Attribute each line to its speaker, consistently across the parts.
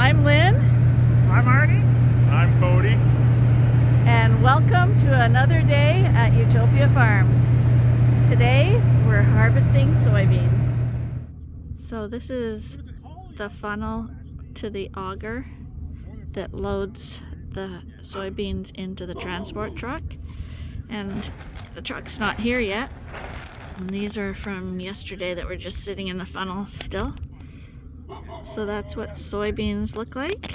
Speaker 1: I'm Lynn.
Speaker 2: I'm Arnie.
Speaker 3: I'm Cody.
Speaker 1: And welcome to another day at Ewetopia Farms. Today we're harvesting soybeans. So this is the funnel to the auger that loads the soybeans into the transport truck. And the truck's not here yet. And these are from yesterday that were just sitting in the funnel still. So that's what soybeans look like.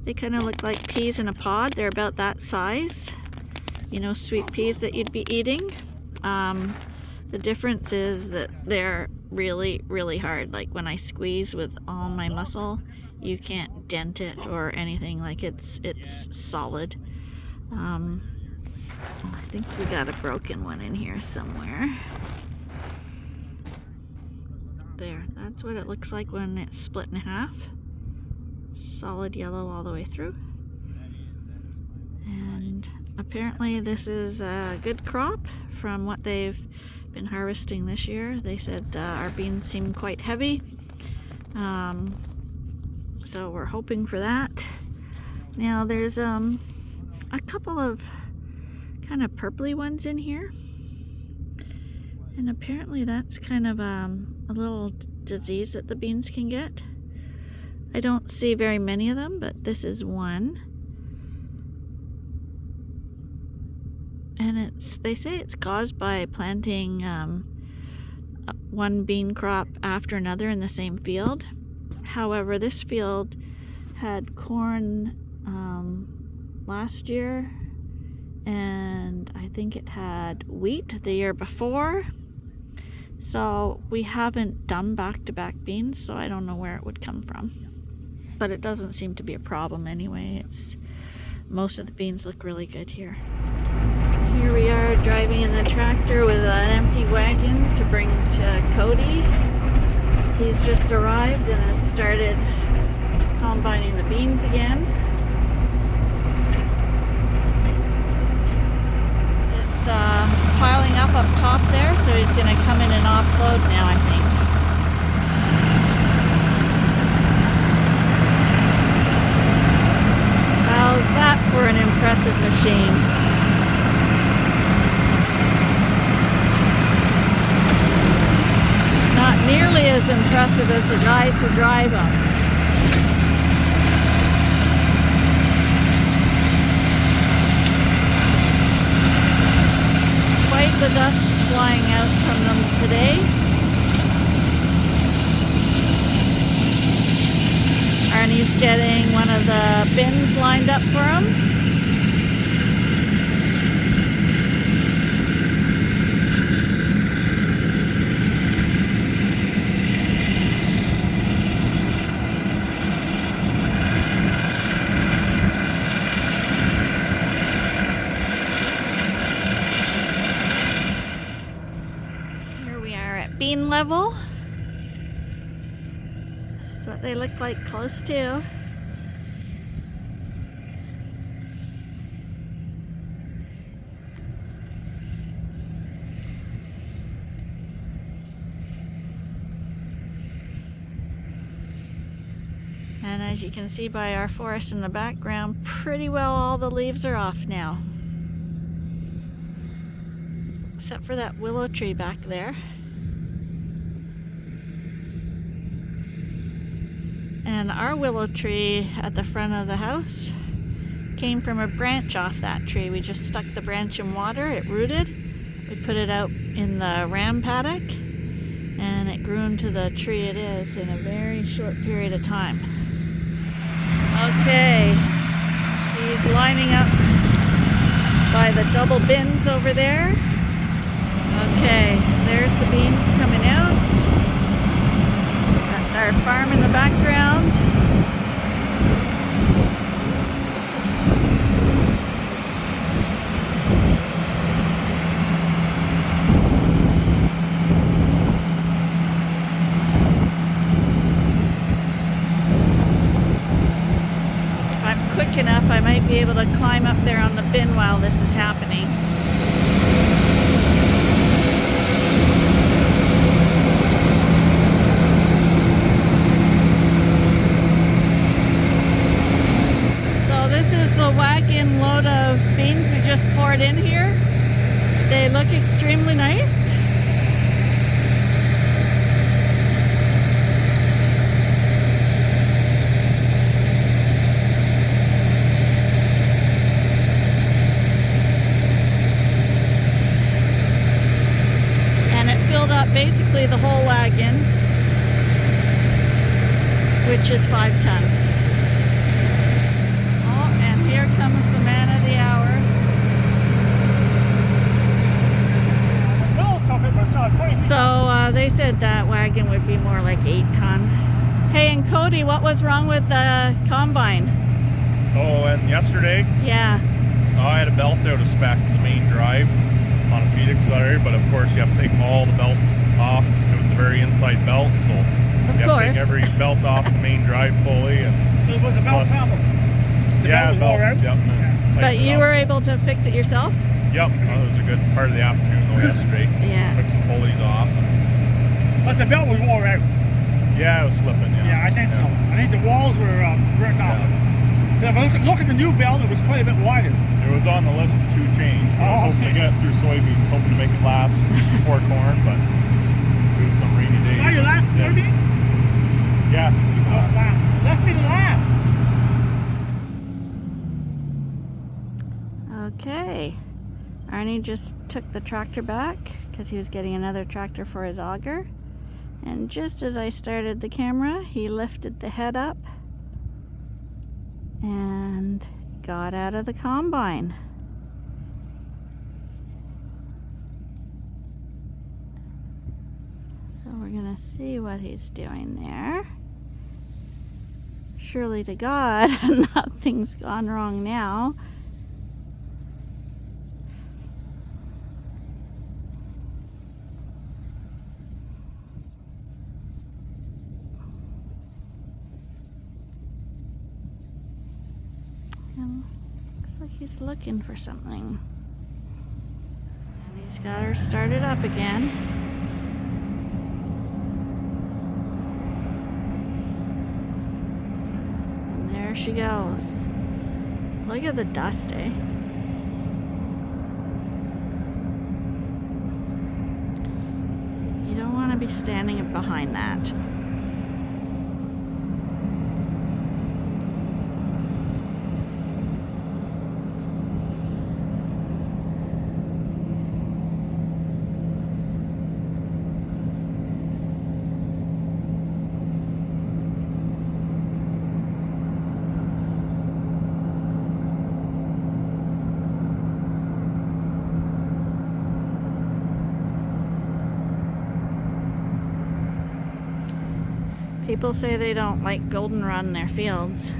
Speaker 1: They kind of look like peas in a pod. They're about that size. You know, sweet peas that you'd be eating. The difference is that they're really, really hard. Like when I squeeze with all my muscle, you can't dent it or anything. Like it's solid. I think we got a broken one in here somewhere. There, that's what it looks like when it's split in half. Solid yellow all the way through. And apparently this is a good crop from what they've been harvesting this year. They said our beans seem quite heavy. So we're hoping for that. Now there's a couple of kind of purpley ones in here. And apparently that's kind of a little disease that the beans can get. I don't see very many of them, but this is one. And they say it's caused by planting one bean crop after another in the same field. However, this field had corn last year, and I think it had wheat the year before. So we haven't done back-to-back beans, so I don't know where it would come from. But it doesn't seem to be a problem anyway. Most of the beans look really good here. Here we are driving in the tractor with an empty wagon to bring to Cody. He's just arrived and has started combining the beans again. It's piling up top there, so he's going to come in and offload now, I think. How's that for an impressive machine? Not nearly as impressive as the guys who drive them. Quite the dust flying out from them today. Arnie's getting one of the bins lined up for him. Here we are at bean level. This is what they look like close to. And as you can see by our forest in the background, pretty well all the leaves are off now. Except for that willow tree back there. And our willow tree at the front of the house came from a branch off that tree. We just stuck the branch in water, it rooted. We put it out in the ram paddock, and it grew into the tree it is in a very short period of time. Okay, he's lining up by the double bins over there. Okay, there's the beans coming out. That's our farm in the background. If I'm quick enough, I might be able to climb up there on the bin while this is happening. load of beans we just poured in here. They look extremely nice. And it filled up basically the whole wagon, which is 5 tons. Oh, and here comes the man of the hour. So they said that wagon would be more like 8 ton. Hey, and Cody, what was wrong with the combine?
Speaker 2: Oh, and yesterday?
Speaker 1: Yeah.
Speaker 2: I had a belt out of spec in the main drive on a feed accelerator, but of course you have to take all the belts off. It was the very inside belt, so you have to take every belt off the main drive pulley. And
Speaker 3: it was a belt problem.
Speaker 2: Yeah, belt. Yep.
Speaker 1: But you were able to fix it yourself?
Speaker 2: Yep. Well, it was a good part of the afternoon though yesterday.
Speaker 1: Yeah.
Speaker 2: Took some pulleys off.
Speaker 3: But the belt was wore out.
Speaker 2: Yeah, it was slipping.
Speaker 3: Yeah, I think so. I think the walls were burnt off. So if I look at the new belt, it was quite a bit wider.
Speaker 2: It was on the list to change. I was hoping to get it through soybeans, hoping to make it last before corn, but doing some rainy days.
Speaker 3: Oh, your last soybeans?
Speaker 2: Yeah.
Speaker 3: Last. Left me the last.
Speaker 1: Okay. Arnie just took the tractor back because he was getting another tractor for his auger. And just as I started the camera, he lifted the head up and got out of the combine. So we're gonna see what he's doing there. Surely to God, nothing's gone wrong now. Looks like he's looking for something. And he's got her started up again. And there she goes. Look at the dust, eh? You don't want to be standing behind that. People say they don't like goldenrod in their fields,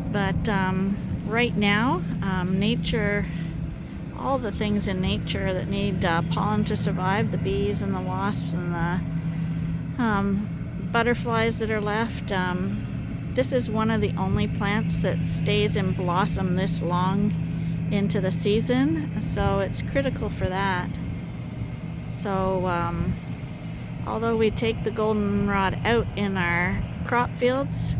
Speaker 1: but right now, nature, all the things in nature that need pollen to survive, the bees and the wasps and the butterflies that are left, this is one of the only plants that stays in blossom this long into the season, so it's critical for that. So although we take the goldenrod out in our crop fields,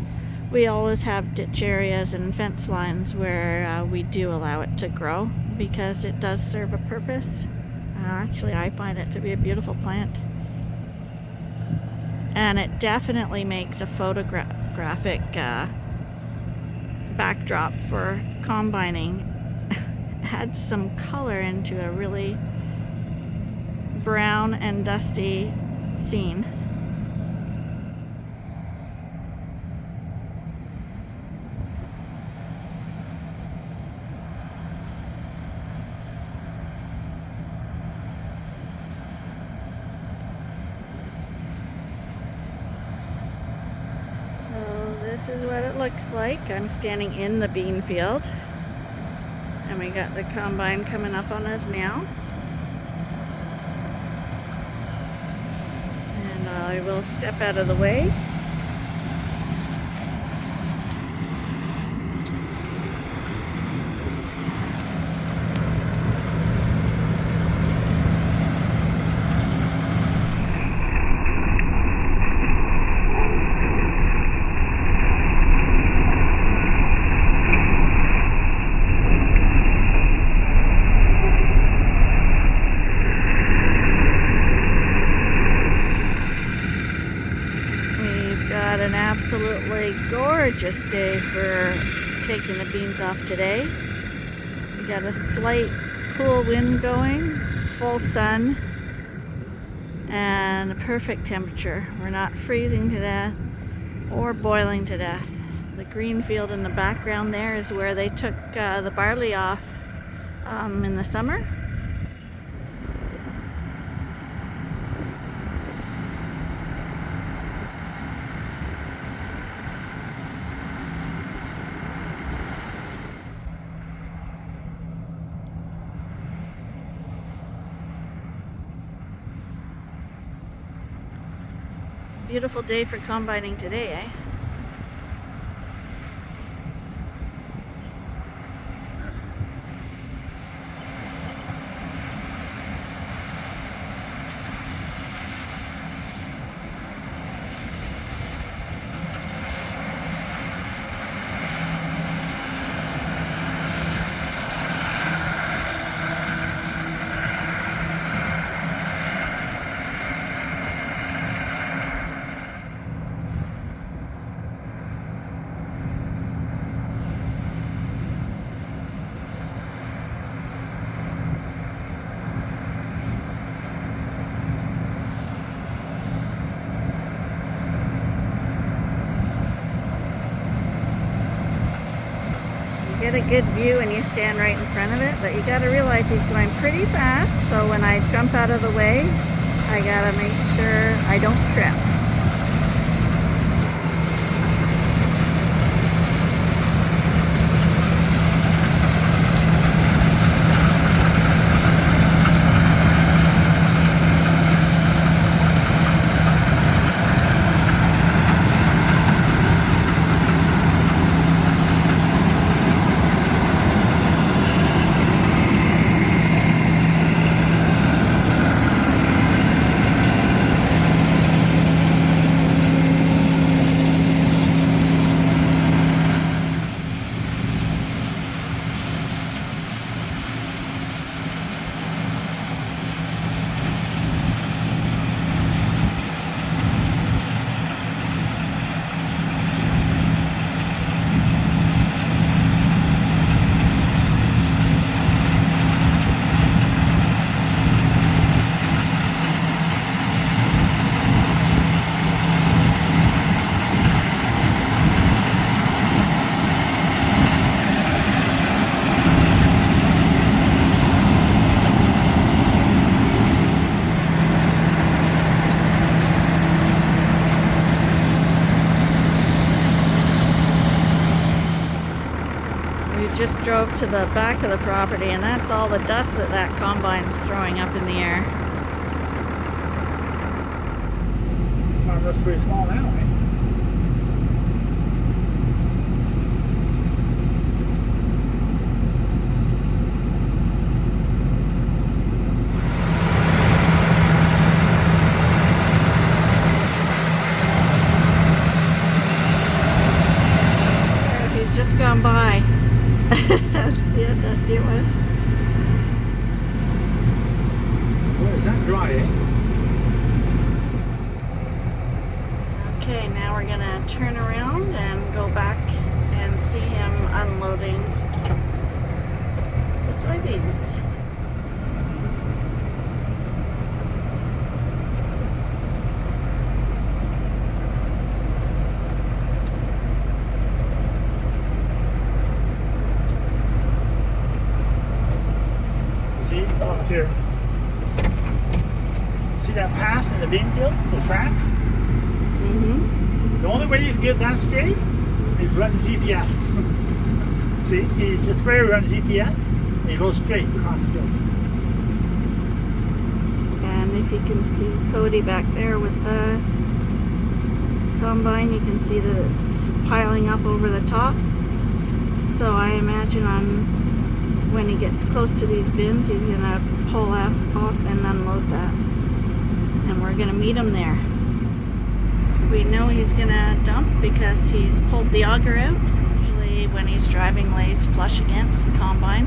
Speaker 1: we always have ditch areas and fence lines where we do allow it to grow because it does serve a purpose. Actually, I find it to be a beautiful plant. And it definitely makes a photographic backdrop for combining. Adds some color into a really brown and dusty scene. So this is what it looks like. I'm standing in the bean field, and we got the combine coming up on us now. I will step out of the way. had an absolutely gorgeous day for taking the beans off today. We got a slight cool wind going, full sun, and a perfect temperature. We're not freezing to death or boiling to death. The green field in the background there is where they took the barley off in the summer. Beautiful day for combining today, eh? Get a good view when you stand right in front of it, but you gotta realize he's going pretty fast, so when I jump out of the way, I gotta make sure I don't trip. Just drove to the back of the property, and that's all the dust that combine is throwing up in the air.
Speaker 3: Farm looks pretty small now, eh?
Speaker 1: He's just gone by. See how dusty it was?
Speaker 3: Well, is that dry, eh?
Speaker 1: Okay, now we're gonna turn around and go back and see him unloading the soybeans.
Speaker 3: Up here. See that path in the bean field? The track?
Speaker 1: Mm-hmm.
Speaker 3: The only way you can get that straight is run GPS. See, the sprayer runs GPS and he goes straight across the field.
Speaker 1: And if you can see Cody back there with the combine, you can see that it's piling up over the top. So I imagine when he gets close to these bins, he's gonna pull off and unload that. And we're gonna meet him there. We know he's gonna dump because he's pulled the auger out. Usually when he's driving, lays flush against the combine.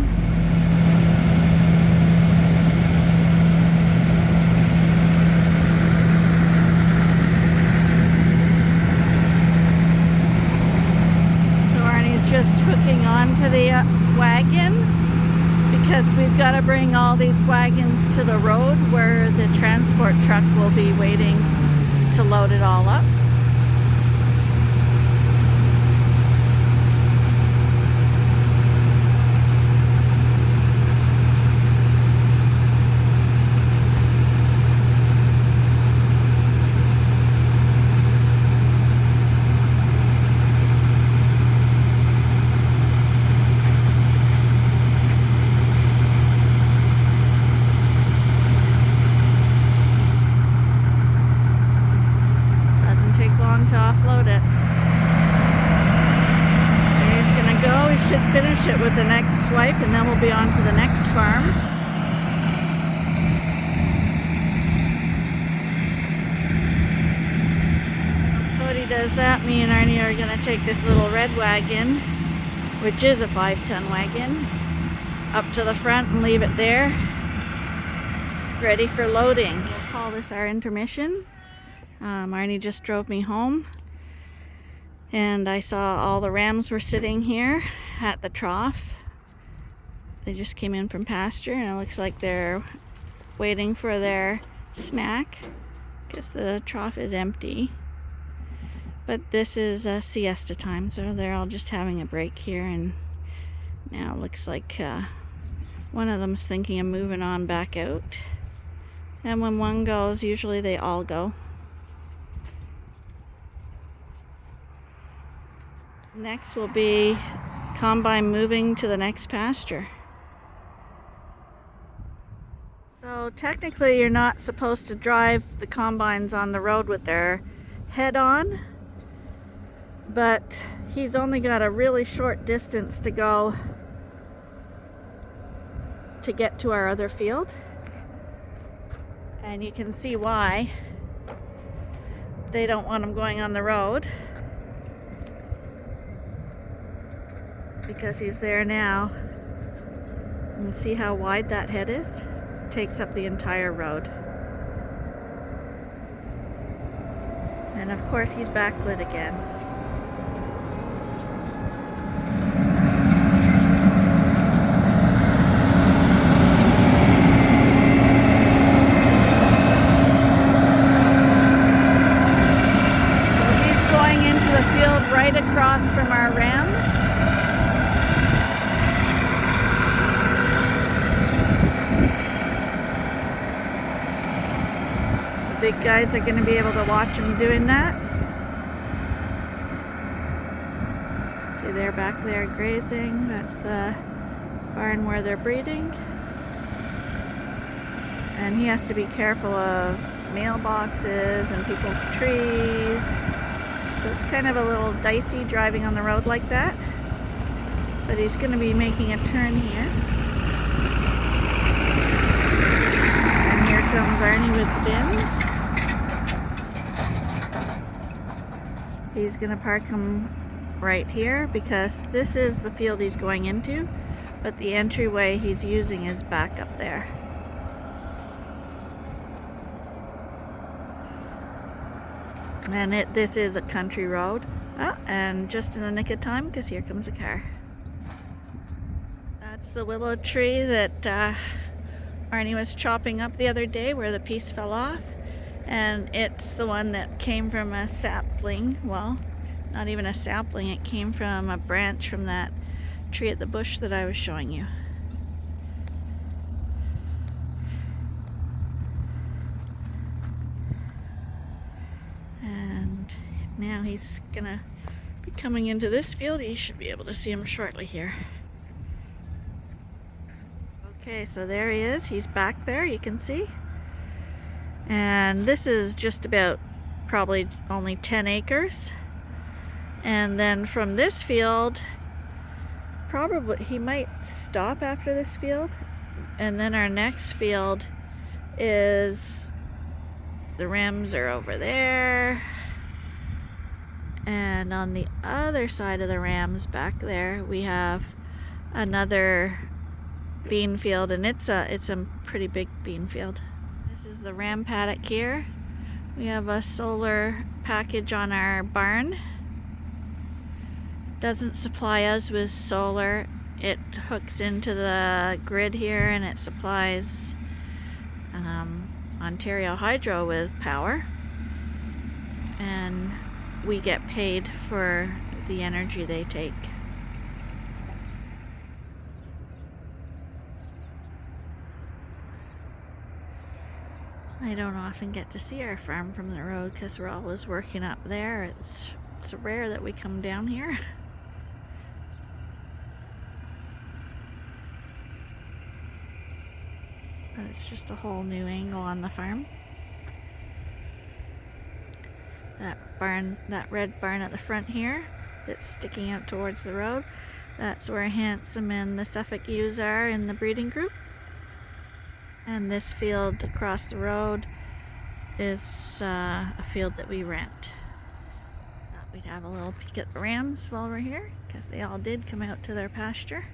Speaker 1: onto the wagon because we've got to bring all these wagons to the road where the transport truck will be waiting to load it all up. To offload it. There he's gonna go. He should finish it with the next swipe and then we'll be on to the next farm. While Cody does that, me and Arnie are gonna take this little red wagon, which is a 5-ton wagon, up to the front and leave it there, ready for loading. We'll call this our intermission. Arnie just drove me home and I saw all the rams were sitting here at the trough. They just came in from pasture and it looks like they're waiting for their snack because the trough is empty. But this is siesta time, so they're all just having a break here, and now it looks like one of them's thinking of moving on back out. And when one goes, usually they all go. Next will be combine moving to the next pasture. So technically you're not supposed to drive the combines on the road with their head on, but he's only got a really short distance to go to get to our other field. And you can see why they don't want him going on the road. Because he's there now. You can see how wide that head is. It takes up the entire road. And of course he's backlit again. So he's going into the field right across from our rams. Big guys are going to be able to watch them doing that. See, they're back there grazing. That's the barn where they're breeding. And he has to be careful of mailboxes and people's trees. So it's kind of a little dicey driving on the road like that. But he's going to be making a turn here. And here comes Arnie with the bins. He's going to park him right here because this is the field he's going into, but the entryway he's using is back up there. And this is a country road. And just in the nick of time because here comes a car. That's the willow tree that Arnie was chopping up the other day where the piece fell off. And it's the one that came from a sapling. Well, not even a sapling. It came from a branch from that tree at the bush that I was showing you. And now he's gonna be coming into this field. You should be able to see him shortly here. Okay, so there he is. He's back there, you can see. And this is just about probably only 10 acres. And then from this field, probably he might stop after this field. And then our next field is, the rams are over there. And on the other side of the rams back there, we have another bean field, and it's a pretty big bean field. This is the ram paddock here. We have a solar package on our barn. doesn't supply us with solar. It hooks into the grid here and it supplies Ontario Hydro with power, and we get paid for the energy they take. I don't often get to see our farm from the road because we're always working up there. It's rare that we come down here. But it's just a whole new angle on the farm. That barn, that red barn at the front here that's sticking out towards the road, that's where Handsome and the Suffolk ewes are in the breeding group. And this field across the road is a field that we rent. Thought we'd have a little peek at the rams while we're here, because they all did come out to their pasture.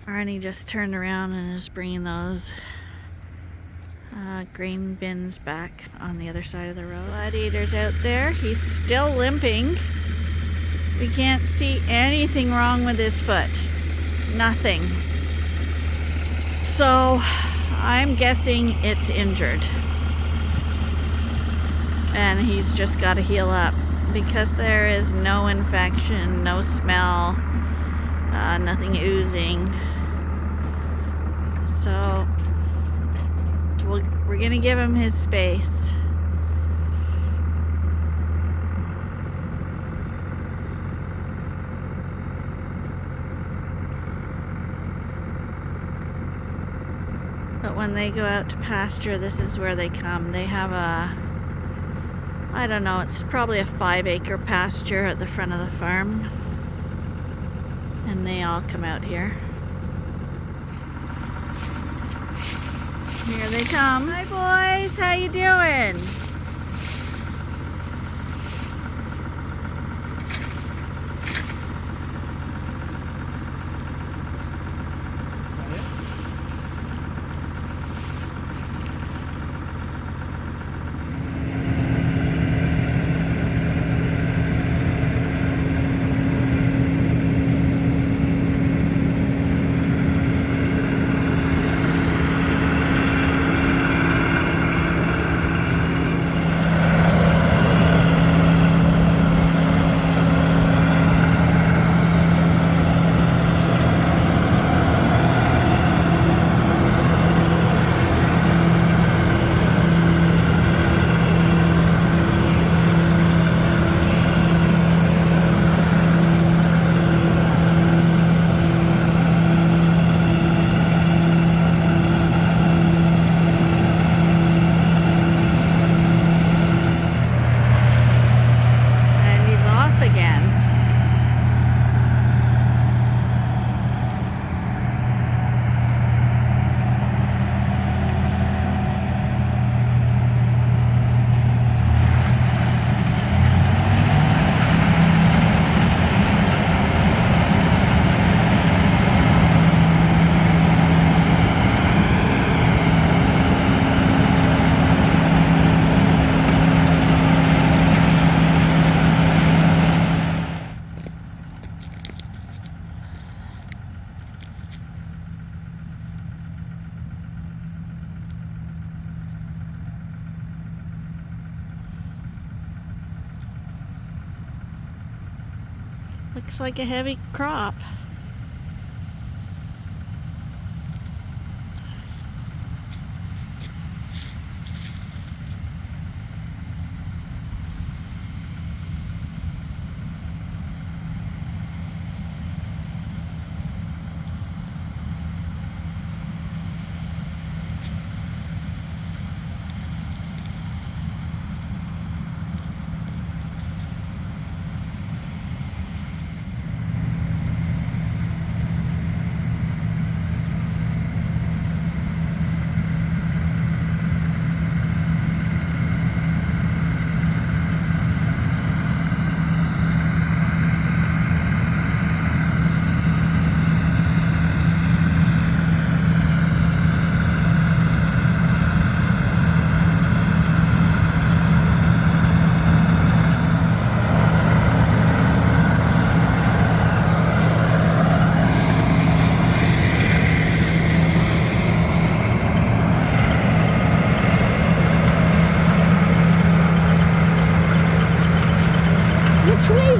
Speaker 1: Arnie just turned around and is bringing those grain bins back on the other side of the road. Blood Eater's out there. He's still limping. We can't see anything wrong with his foot. Nothing. So I'm guessing it's injured. And he's just got to heal up because there is no infection, no smell, nothing oozing. So we're gonna give him his space. But when they go out to pasture, this is where they come. They have I don't know, it's probably a 5-acre pasture at the front of the farm. And they all come out here. Here they come. Hi boys, how you doing? Looks like a heavy crop.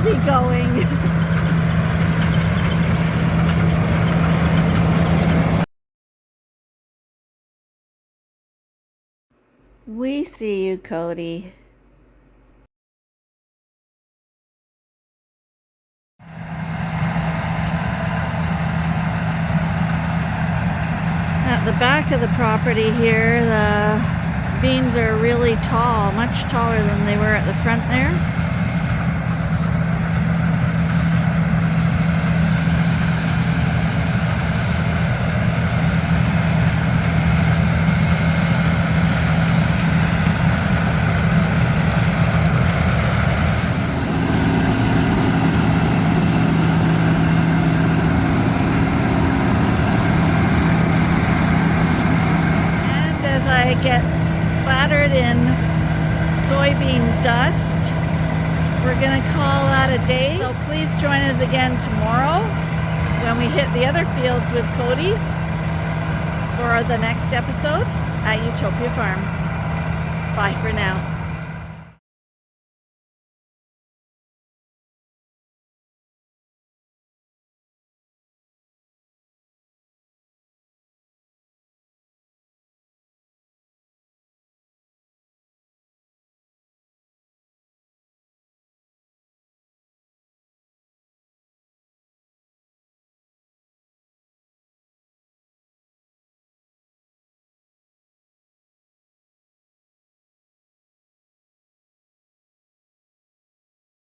Speaker 1: he going? We see you, Cody. At the back of the property here, the beans are really tall, much taller than they were at the front there. I get splattered in soybean dust. We're gonna call that a day. So please join us again tomorrow when we hit the other fields with Cody for the next episode at Ewetopia Farms. Bye for now.